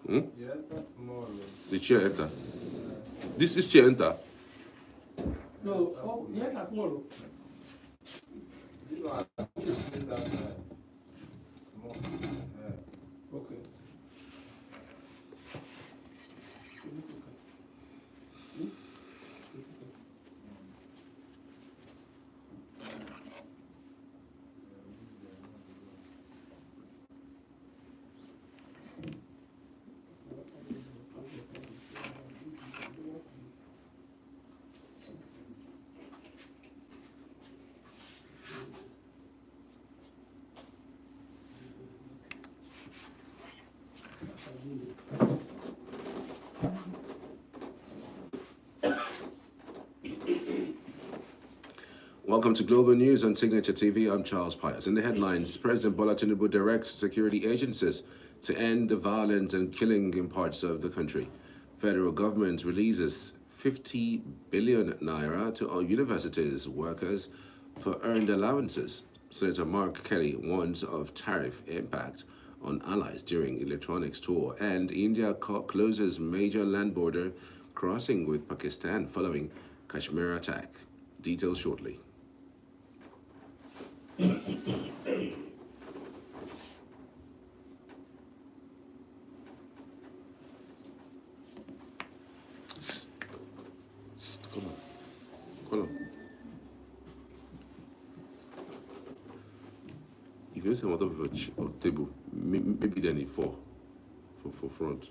Hmm? Yeah, that's small. The chair enter. This is chair enter. No, oh, yeah, that's small. You know, I think that small. Okay. Welcome to Global News on Signature TV. I'm Charles Pius. In the headlines, President Bola Tinubu directs security agencies to end the violence and killing in parts of the country. Federal government releases 50 billion naira to all universities workers for earned allowances. Senator Mark Kelly warns of tariff impact on allies during electronics tour. And India closes major land border crossing with Pakistan following Kashmir attack. Details shortly. Come on. Come on. If you say on top of a table, maybe then it fall for front.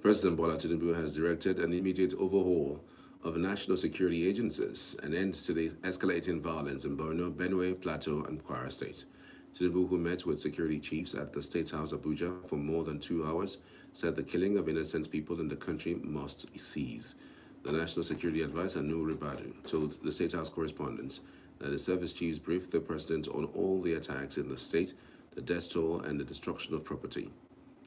President Bola Tinubu has directed an immediate overhaul of national security agencies and end to the escalating violence in Borno, Benue, Plateau, and Kwara State. Tinubu, who met with security chiefs at the State House Abuja for more than 2 hours, said the killing of innocent people in the country must cease. The National Security Advisor, Noor Ribadu, told the State House correspondents that the service chiefs briefed the president on all the attacks in the state, the death toll, and the destruction of property.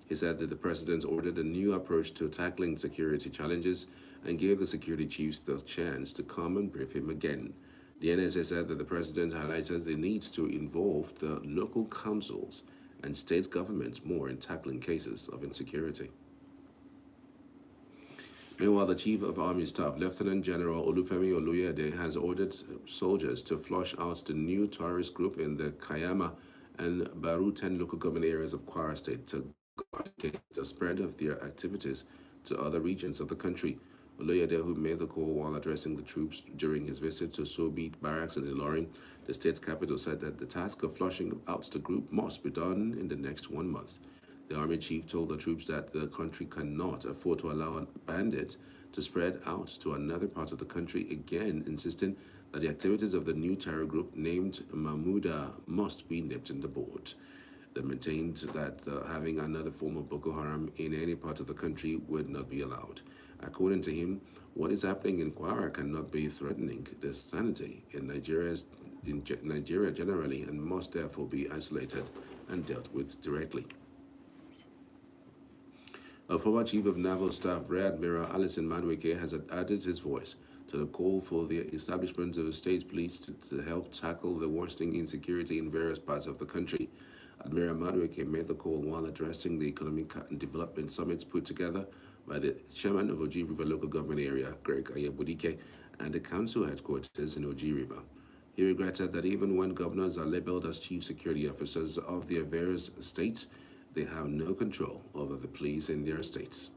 He said that the president ordered a new approach to tackling security challenges and gave the security chiefs the chance to come and brief him again. The NSA said that the president highlighted the need to involve the local councils and state governments more in tackling cases of insecurity. Meanwhile, the Chief of Army Staff, Lieutenant General Olufemi Oluyede, has ordered soldiers to flush out the new terrorist group in the Kayama and Baru 10 local government areas of Kwara State to guard against the spread of their activities to other regions of the country. Oluyede, who made the call while addressing the troops during his visit to Sobi Barracks in Ilorin, the state's capital, said that the task of flushing out the group must be done in the next 1 month. The army chief told the troops that the country cannot afford to allow bandits to spread out to another part of the country, again insisting that the activities of the new terror group named Mahmuda must be nipped in the bud. They maintained that having another form of Boko Haram in any part of the country would not be allowed. According to him, what is happening in Kwara cannot be threatening the sanity in Nigeria generally, and must therefore be isolated and dealt with directly. A former Chief of Naval Staff, Rear Admiral Alison Madueke, has added his voice to the call for the establishment of a state police to help tackle the worsening insecurity in various parts of the country. Admiral Madueke made the call while addressing the Economic and Development Summits put together by the chairman of Oji River Local Government Area, Greg Ayebudike, and the council headquarters in Oji River. He regretted that even when governors are labeled as chief security officers of their various states, they have no control over the police in their states.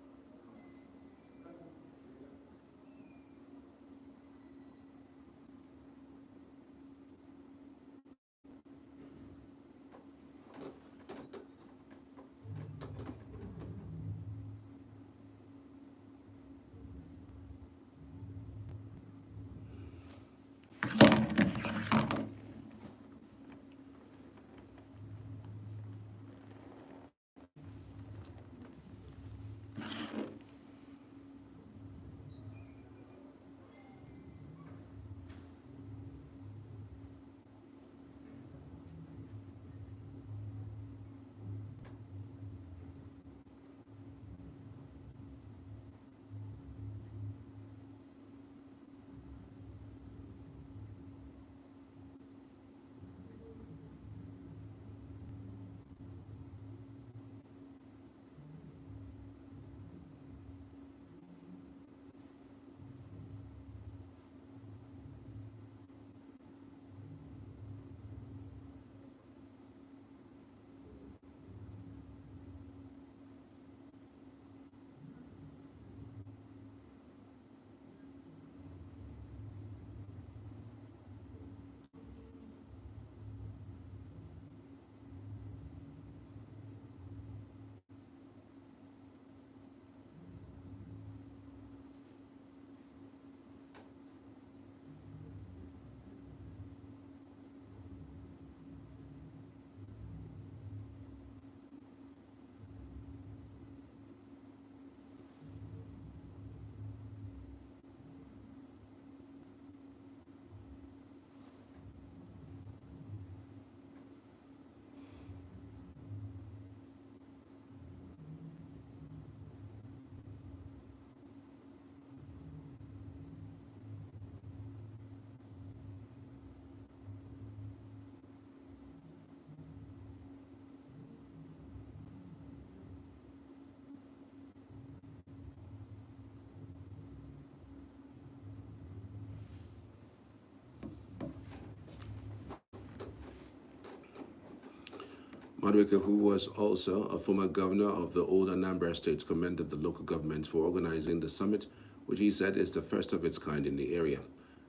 Madueke, who was also a former governor of the old Anambra state, commended the local government for organizing the summit, which he said is the first of its kind in the area.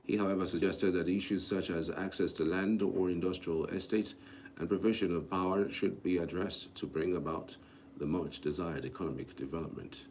He, however, suggested that issues such as access to land or industrial estates and provision of power should be addressed to bring about the much desired economic development.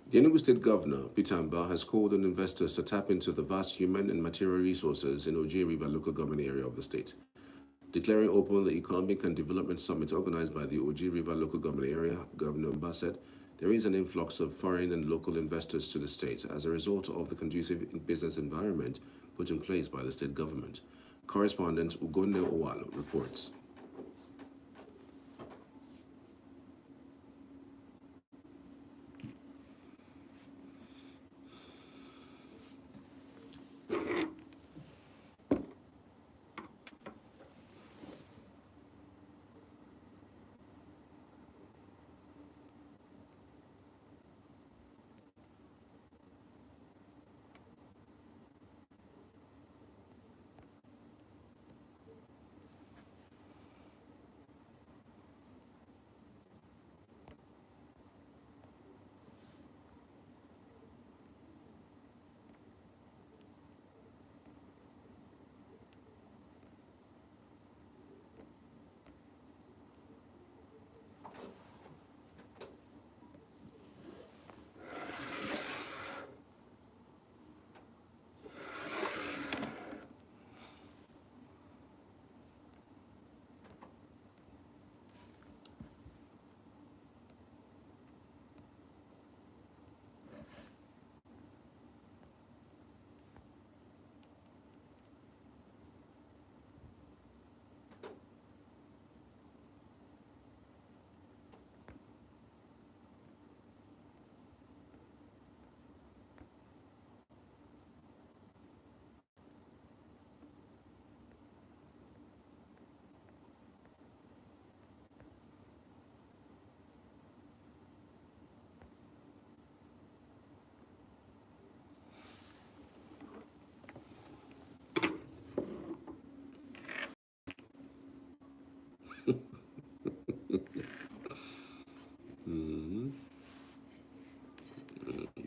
The Enugu State Governor, Peter Mbah, has called on investors to tap into the vast human and material resources in Oji River local government area of the state. Declaring open the Economic and Development Summit organized by the Oji River local government area, Governor Mbah said there is an influx of foreign and local investors to the state as a result of the conducive business environment put in place by the state government. Correspondent Ugonne Owalo reports.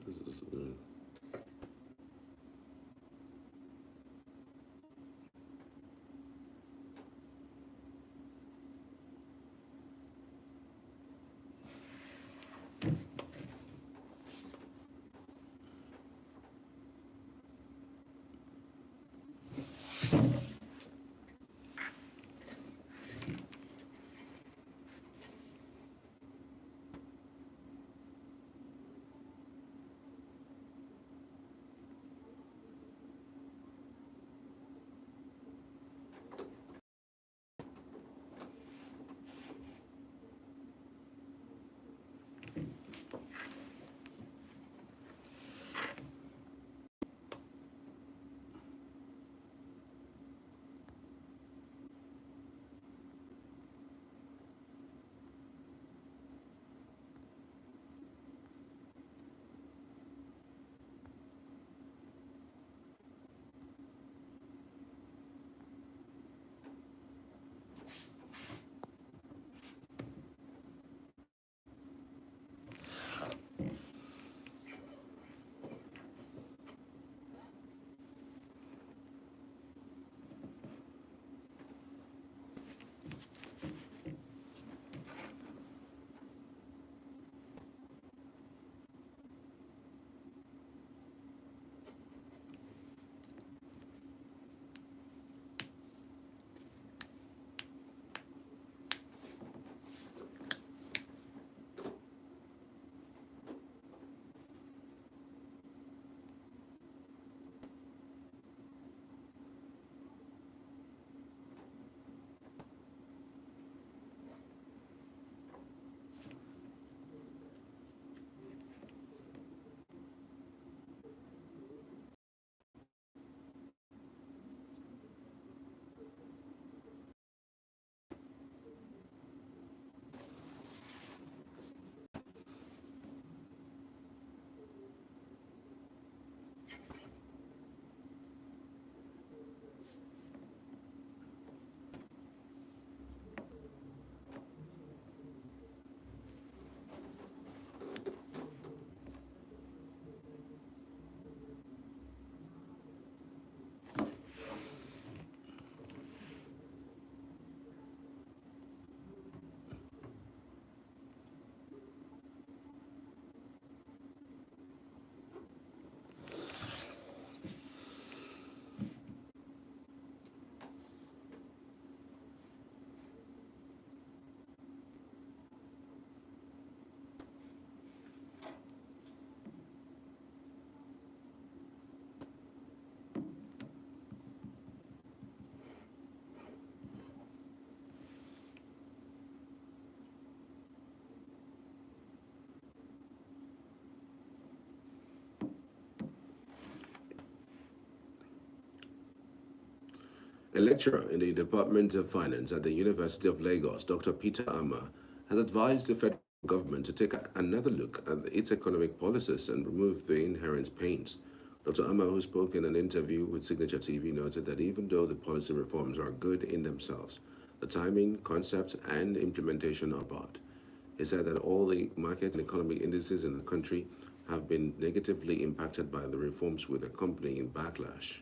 This is good. A lecturer in the Department of Finance at the University of Lagos, Dr. Peter Amma, has advised the federal government to take another look at its economic policies and remove the inherent pains. Dr. Amma, who spoke in an interview with Signature TV, noted that even though the policy reforms are good in themselves, the timing, concept, and implementation are bad. He said that all the market and economic indices in the country have been negatively impacted by the reforms with accompanying backlash.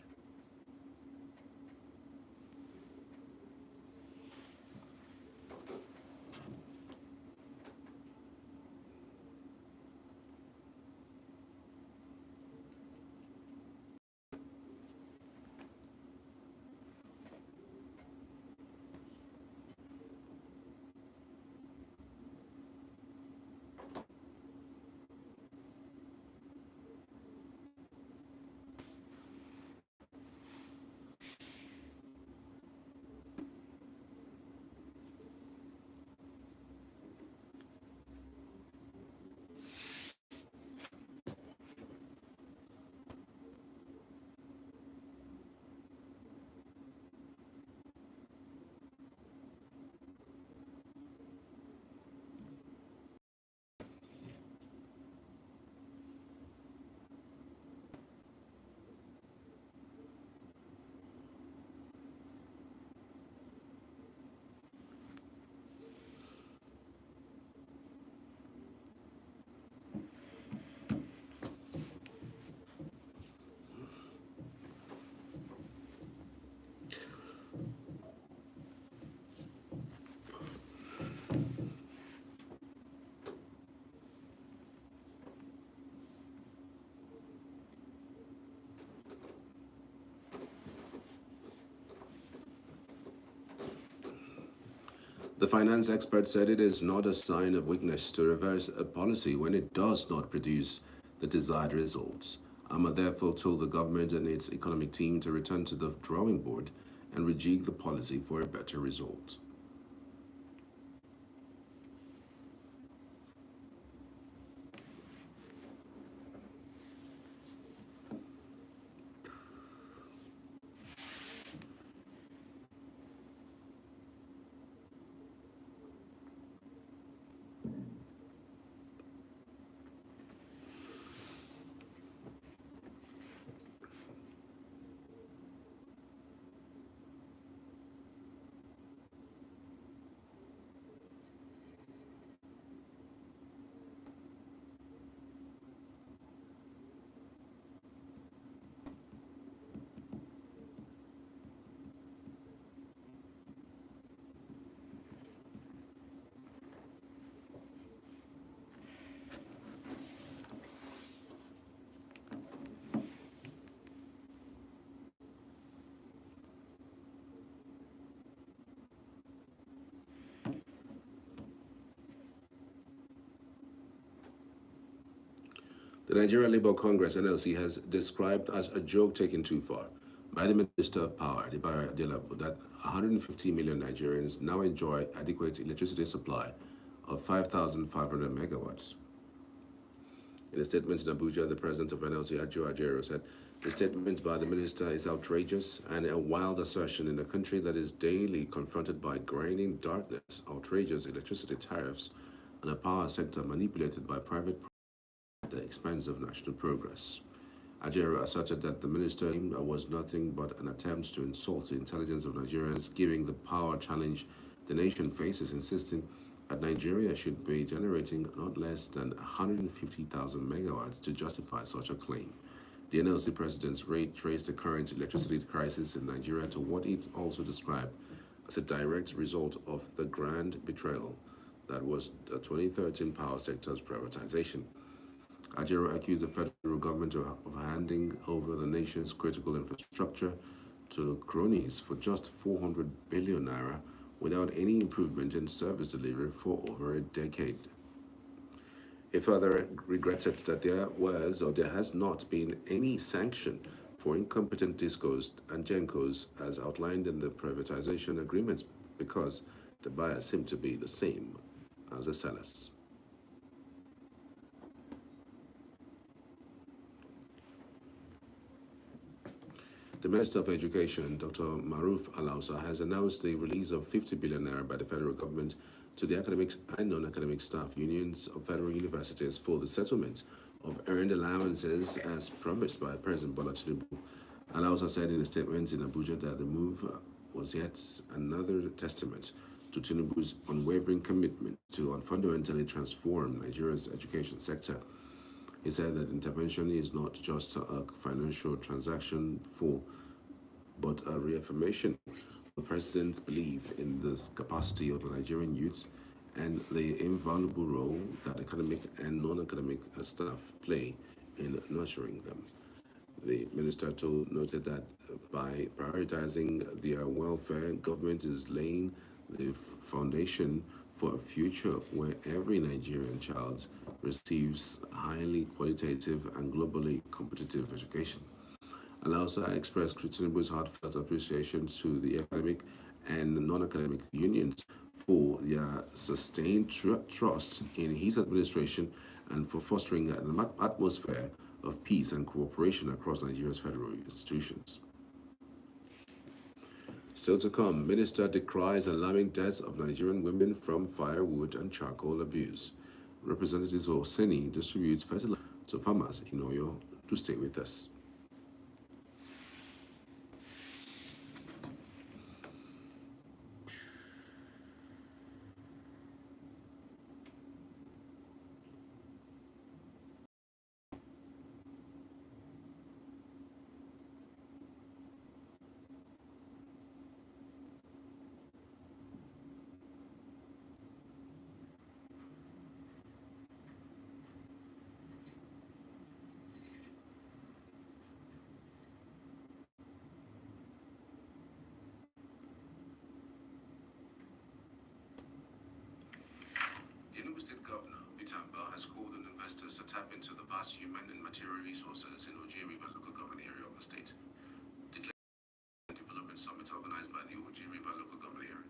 The finance expert said it is not a sign of weakness to reverse a policy when it does not produce the desired results. Amma therefore told the government and its economic team to return to the drawing board and rejig the policy for a better result. The Nigeria Labour Congress (NLC) has described as a joke taken too far by the Minister of Power, Debara Adelabu, that 150 million Nigerians now enjoy adequate electricity supply of 5,500 megawatts. In a statement in Abuja, the president of NLC, Ajo Ajero, said the statement by the minister is outrageous and a wild assertion in a country that is daily confronted by grinding darkness, outrageous electricity tariffs, and a power sector manipulated by private at the expense of national progress. Ajero asserted that the minister was nothing but an attempt to insult the intelligence of Nigerians, giving the power challenge the nation faces, insisting that Nigeria should be generating not less than 150,000 megawatts to justify such a claim. The NLC president traced the current electricity crisis in Nigeria to what it also described as a direct result of the grand betrayal that was the 2013 power sector's privatization. Ajero accused the federal government of handing over the nation's critical infrastructure to cronies for just 400 billion naira without any improvement in service delivery for over a decade. He further regretted that there has not been any sanction for incompetent discos and gencos as outlined in the privatization agreements because the buyers seem to be the same as the sellers. The Minister of Education, Dr. Maruf Alausa, has announced the release of 50 billion naira by the federal government to the academic and non-academic staff unions of federal universities for the settlement of earned allowances as promised by President Bola Tinubu. Alausa said in a statement in Abuja that the move was yet another testament to Tinubu's unwavering commitment to fundamentally transform Nigeria's education sector. He said that intervention is not just a financial transaction but a reaffirmation of the president's belief in the capacity of the Nigerian youths and the invaluable role that academic and non-academic staff play in nurturing them. The minister noted that by prioritizing their welfare, government is laying the foundation for a future where every Nigerian child receives highly qualitative and globally competitive education. Alausa expressed Tinubu's heartfelt appreciation to the academic and non-academic unions for their sustained trust in his administration and for fostering an atmosphere of peace and cooperation across Nigeria's federal institutions. Still to come, Minister decries alarming deaths of Nigerian women from firewood and charcoal abuse. Representatives of Oseni distributes fertilizer to farmers in Oyo. To stay with us. Tinubu State Governor Bitamba has called on investors to tap into the vast human and material resources in Oji River local government area of the state. Declared Development Summit organized by the Oji River local government area.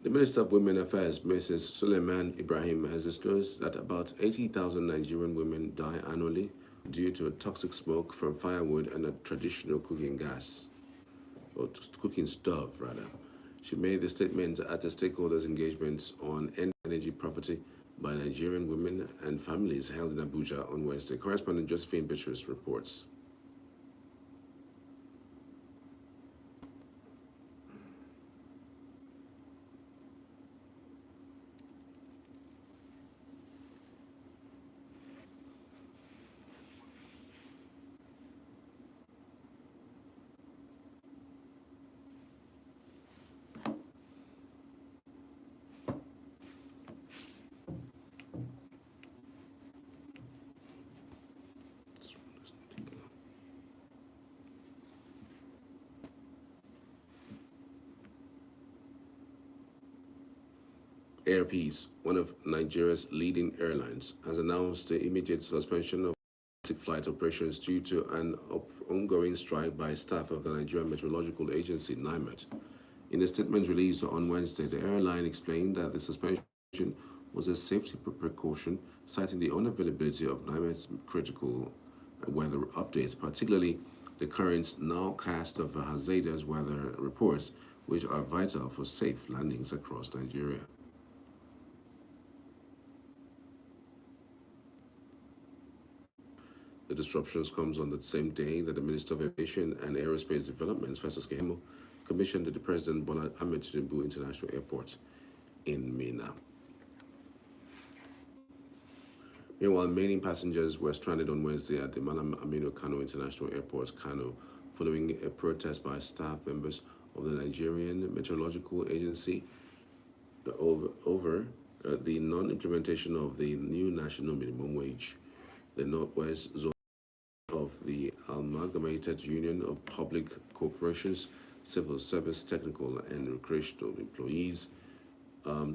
The Minister of Women Affairs, Mrs. Suleiman Ibrahim, has disclosed that about 80,000 Nigerian women die annually due to a toxic smoke from firewood and a traditional cooking gas, or cooking stove, rather. She made the statement at the stakeholders' engagement on energy poverty by Nigerian women and families held in Abuja on Wednesday. Correspondent Josephine Bitrus reports. Air Peace, one of Nigeria's leading airlines, has announced the immediate suspension of flight operations due to an ongoing strike by staff of the Nigerian Meteorological Agency, NIMET. In a statement released on Wednesday, the airline explained that the suspension was a safety precaution, citing the unavailability of NIMET's critical weather updates, particularly the current nowcast of hazardous weather reports, which are vital for safe landings across Nigeria. The disruptions comes on the same day that the Minister of Aviation and Aerospace Development, Festus Kehemo, commissioned the President Bola Ahmed Tinubu International Airport in Minna. Meanwhile, many passengers were stranded on Wednesday at the Malam Aminu Kano International Airport, Kano, following a protest by staff members of the Nigerian Meteorological Agency over the non-implementation of the new national minimum wage. The Northwest Zone of the Amalgamated Union of Public Corporations, Civil Service, Technical and Recreational Employees,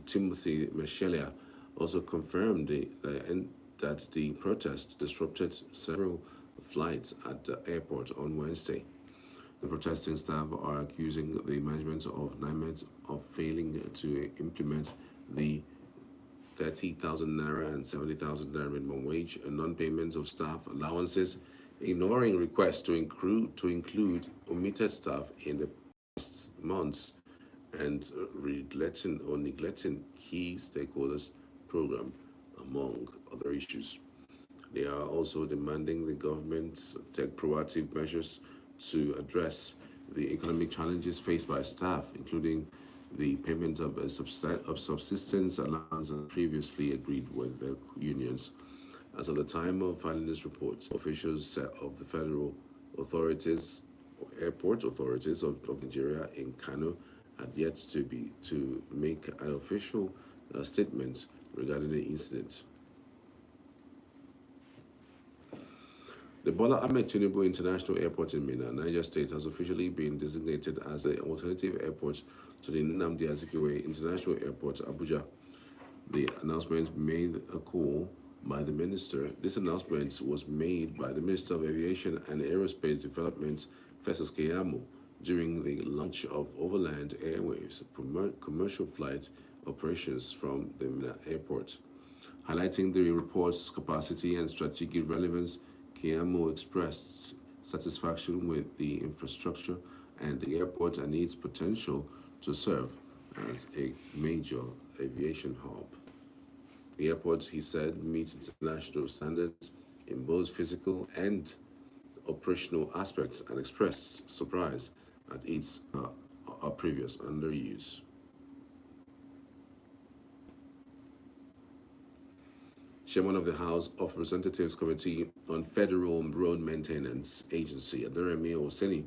Timothy Michelia, also confirmed that the protest disrupted several flights at the airport on Wednesday. The protesting staff are accusing the management of NIMET of failing to implement the 30,000 naira and 70,000 naira minimum wage and non-payments of staff allowances, ignoring requests to include omitted staff in the past months, and neglecting key stakeholders program, among other issues. They are also demanding the government take proactive measures to address the economic challenges faced by staff, including the payment of subsistence allowance previously agreed with the unions. As of the time of filing this report, officials of the federal authorities, airport authorities of Nigeria in Kano, had yet to make an official statement regarding the incident. The Bola Ahmed Tinubu International Airport in Minna, Niger State, has officially been designated as the alternative airport to the Nnamdi Azikiwe International Airport, Abuja. The announcement made a call by the minister. This announcement was made by the Minister of Aviation and Aerospace Development, Festus Keyamo, during the launch of Overland Airways commercial flight operations from the Minna Airport. Highlighting the report's capacity and strategic relevance, Keyamo expressed satisfaction with the infrastructure and the airport and its potential to serve as a major aviation hub. The airport, he said, meets international standards in both physical and operational aspects, and expressed surprise at its previous underuse. Chairman of the House of Representatives Committee on Federal Road Maintenance Agency, Aderemi Oseni,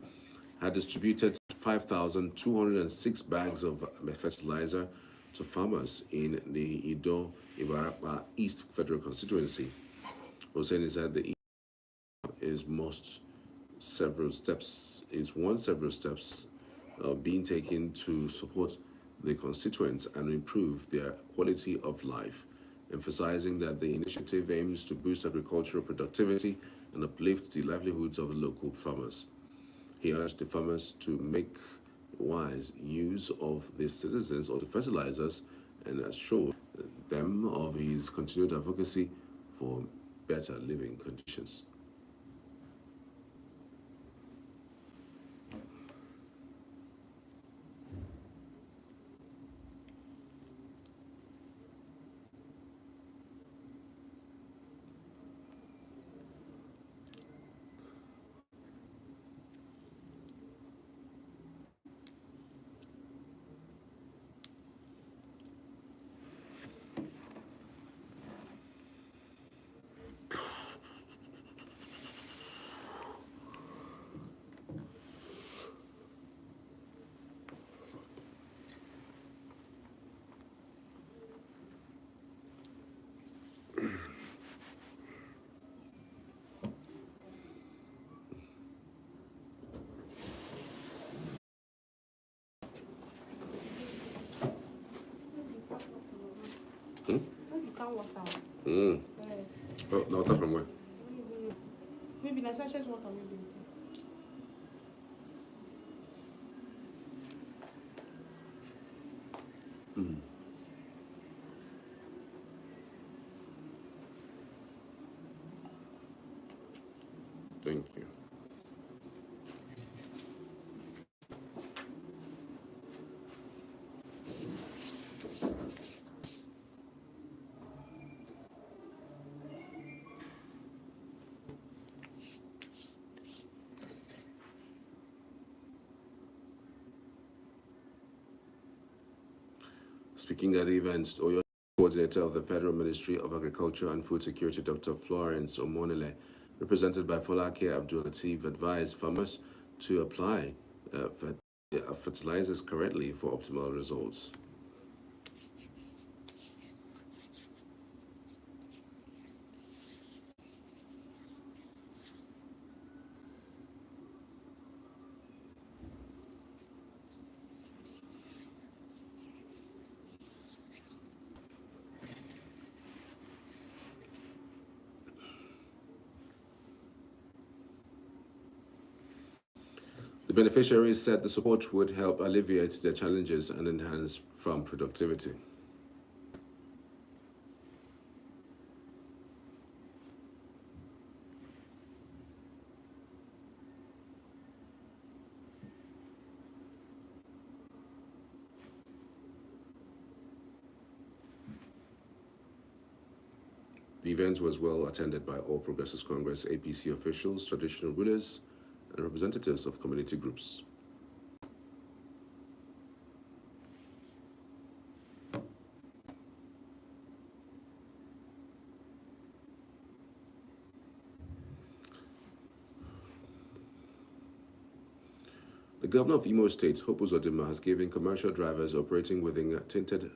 had distributed 5,206 bags of fertilizer to farmers in the Ido Ibarapa East Federal Constituency. Oseni said the is several steps being taken to support the constituents and improve their quality of life, emphasizing that the initiative aims to boost agricultural productivity and uplift the livelihoods of local farmers. He urged the farmers to make wise use of the citizens or the fertilizers and assured them of his continued advocacy for better living conditions. Oh, the water from where? Maybe the sachet water, maybe. Thank you. Speaking at the event, Oyo coordinator of the Federal Ministry of Agriculture and Food Security, Dr. Florence Omonile, represented by Folake Abdul Latif, advised farmers to apply fertilizers correctly for optimal results. The beneficiaries said the support would help alleviate their challenges and enhance farm productivity. The event was well attended by All Progressives Congress APC officials, traditional rulers, and representatives of community groups. The governor of Imo State, Hope Uzodinma, has given commercial drivers operating with tinted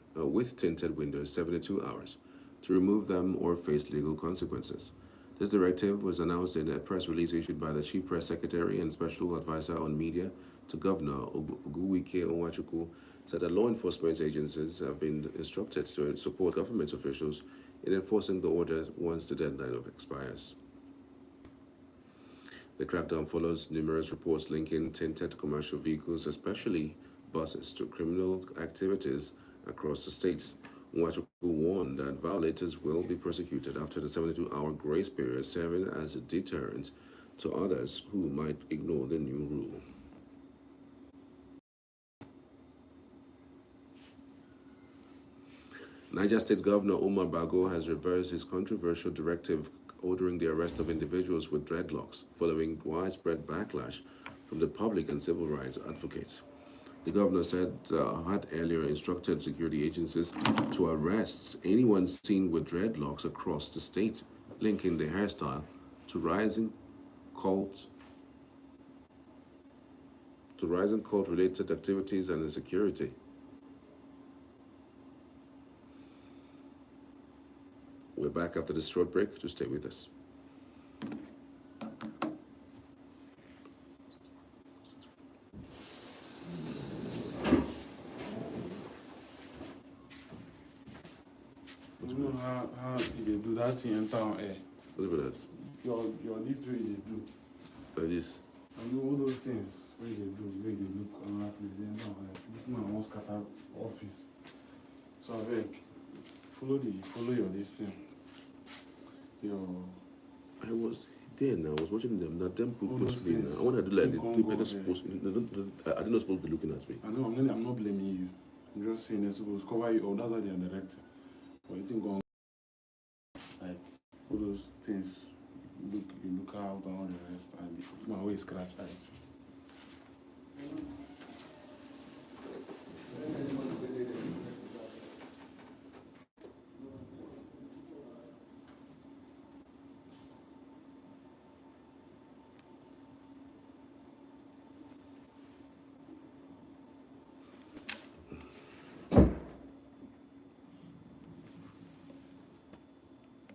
windows 72 hours to remove them or face legal consequences. This directive was announced in a press release issued by the Chief Press Secretary and Special Advisor on Media to Governor Oguwike Onwachukwu, said that law enforcement agencies have been instructed to support government officials in enforcing the order once the deadline expires. The crackdown follows numerous reports linking tinted commercial vehicles, especially buses, to criminal activities across the states. Onwachukwu warned that violators will be prosecuted after the 72-hour grace period, serving as a deterrent to others who might ignore the new rule. Niger State Governor Umar Bago has reversed his controversial directive ordering the arrest of individuals with dreadlocks following widespread backlash from the public and civil rights advocates. The governor said had earlier instructed security agencies to arrest anyone seen with dreadlocks across the state, linking the hairstyle to rising cult-related activities and insecurity. We're back after this short break. To stay with us. You know how they do that thing enter on air. What's about that? Your this way they do. Like this? I know all those things where they do, where they look unlikely, they enter on air. This man wants scatter office. So I beg, follow your this thing. I was there now. I was watching them. Now them put me things. now. I want to do like this. Think They're on supposed. Are they not supposed to be looking at me? I know, I'm not blaming you. I'm just saying they're supposed to cover you, or that's why they are directing. But you think on like all those things, you look out and all the rest, and my way scratch eyes.